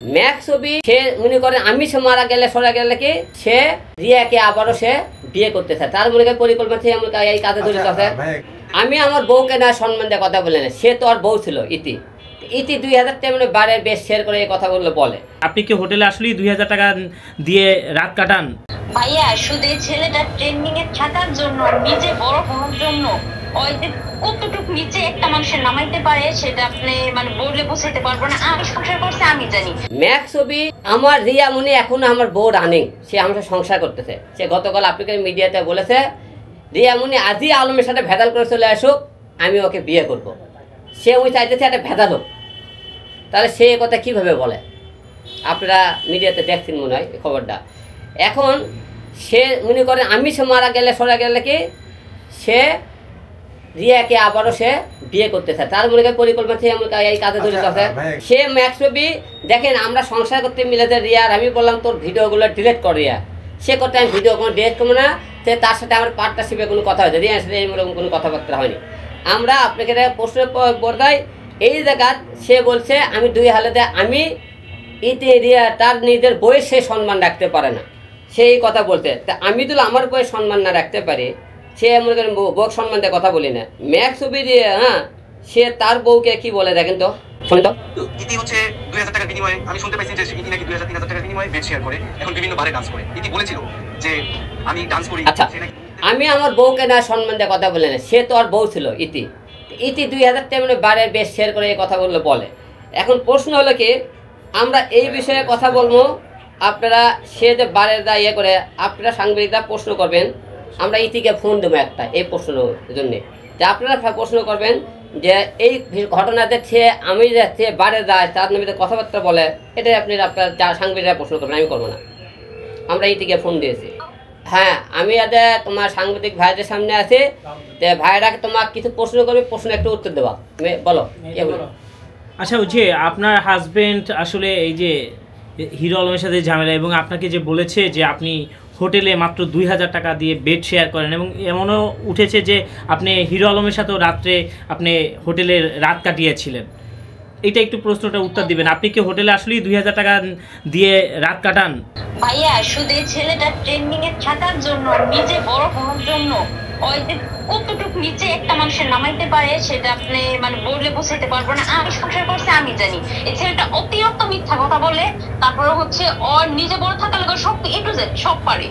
Max ছবি সে মনে করে আমি সে মারা গেলে সরে গেলে কি সে রিয়াকে আবারও সে বিয়ে করতে চায়, তার মনে করে পরিকল্পনা থেকে এই কাজে জড়িত আছে। আমি আমার বউকে না সম্মান দিয়ে কথা বলে না, সে তো আর বউ ছিল ইতি 2000 টাকা বারের বেশ শেয়ার করে এই কথাগুলো বলে। আপনি কি হোটেলে আসলেই 2000 টাকা দিয়ে রাত কাটান? ভাইয়া শুধু এই ছেলেটা ট্রেন্ডিং এ থাকার জন্য, নিজে বড় হওয়ার জন্য ওই যে কতটুকু নিচে একটা মানুষের নামাইতে পারে সেটা আপনি বললে বুঝাইতে পারবো না। আমি সংসার করছি আমি জানি। ম্যাক্স ছবি আমার রিয়া মুনি এখনো আমার বউ রানিং, সে আমার সাথে সংসার করতেছে। সে গতকাল আপনাকে মিডিয়াতে বলেছে রিয়া মুনি আজই আলমের সাথে ভেদাল করে চলে আসুক, আমি ওকে বিয়ে করব। সে ওই চাইতেছে একটা ভেদাল হোক, তাহলে সে কথা কিভাবে বলে? আপনারা মিডিয়াতে দেখছেন মনে হয় খবরটা। এখন সে মনে করে আমি সে মারা গেলে সরে গেলে কি সে রিয়াকে আবারও সে বিয়ে করতে চায়, তার মনে করে পরিকল্পনা থেকে এই কাজে জড়িত আছে। সে ম্যাক্স ছবি দেখেন আমরা সংসার করতে মিলেছে রিয়া, আর আমি বললাম তোর ভিডিওগুলো ডিলিট কর রিয়া। সে করতে আমি ভিডিও কোনো ডিলিট করবো না, সে তার সাথে আমার পার্টনারশিপে কোনো কথা হয়েছে, রিয়ার সাথে এইরকম কোনো কথাবার্তা হয়নি। আমরা আপনাকে প্রশ্নের বর্দায় এই জায়গা সে বলছে আমি দুই হালেতে আমি ইতি রিয়া তার নিজের বইয়ের সে সম্মান রাখতে পারে না, সেই কথা বলতে। তা আমি তো আমার বইয়ের সম্মান না রাখতে পারি, সে মনে করেন বউকে সম্মান দিয়ে কথা বলি না। ম্যাক্স ছবি দিয়ে সে তার বউকে কি বলে দেখেন তো, শুন তো। ইতি হচ্ছে 2000 টাকার বিনিময়ে আমি শুনতে পাইছি যে ইতি নাকি 2000-3000 টাকার বিনিময়ে বেড শেয়ার করে এখন বিভিন্ন বারে ডান্স করে। ইতি বলেছিল যে আমি ডান্স করি। আচ্ছা, আমি আমার বউকে না সম্মান দিয়ে কথা বলি না, সে তো আর বউ ছিল ইতি 2000 টাকা বারের বেশ শেয়ার করে এই কথাগুলো বলে। এখন প্রশ্ন হলো কি আমরা এই বিষয়ে কথা বলবো, আপনারা সে যে বারের দা ইয়ে করে আপনারা সাংবাদিকরা প্রশ্ন করবেন, আমরা ইতিকে ফোন দেবো একটা এই প্রশ্নের জন্যে, যে আপনারা প্রশ্ন করবেন যে এই ঘটনাতে সে আমি যে বারে যায় তার নামে কথাবার্তা বলে, এটাই আপনারা সাংবাদিকরা প্রশ্ন করবেন, আমি করবো না। আমরা ইতিকে ফোন দিয়েছি। হ্যাঁ, আমি তোমার সাংবাদিক ভাইদের সামনে আছি, ভাইরা তোমার কিছু প্রশ্ন করবে, প্রশ্ন একটু উত্তর দেওয়া, বলো। আচ্ছা, ওই যে আপনার হাজবেন্ড আসলে এই যে হিরো আলমের সাথে ঝামেলা, এবং আপনাকে যে বলেছে যে আপনি হোটেলে মাত্র 2000 টাকা দিয়ে বেড শেয়ার করেন, এবং এমনও উঠেছে যে আপনি হিরো আলমের সাথেও রাত্রে আপনি হোটেলে রাত কাটিয়েছিলেন। এটা একটু প্রশ্নটা উত্তর দিবেন, আপনি কি হোটেলে আসলেই 2000 টাকা দিয়ে রাত কাটান? ভাইয়া শুধু এই ছেলেটা ট্রেন্ডিং এ থাকার জন্য, নিজে বড় হওয়ার জন্য ওই যে কতটুকু নিচে একটা মানুষের নামাইতে পারে সেটা আপনি বললে বুঝাইতে পারবো না। আমি সংসার করছি আমি জানি। এই ছেলেটা অতিরিক্ত মিথ্যা কথা বলে, তারপরে হচ্ছে ওর নিজে বড় থাকার লোক সব A to Z সব পারে।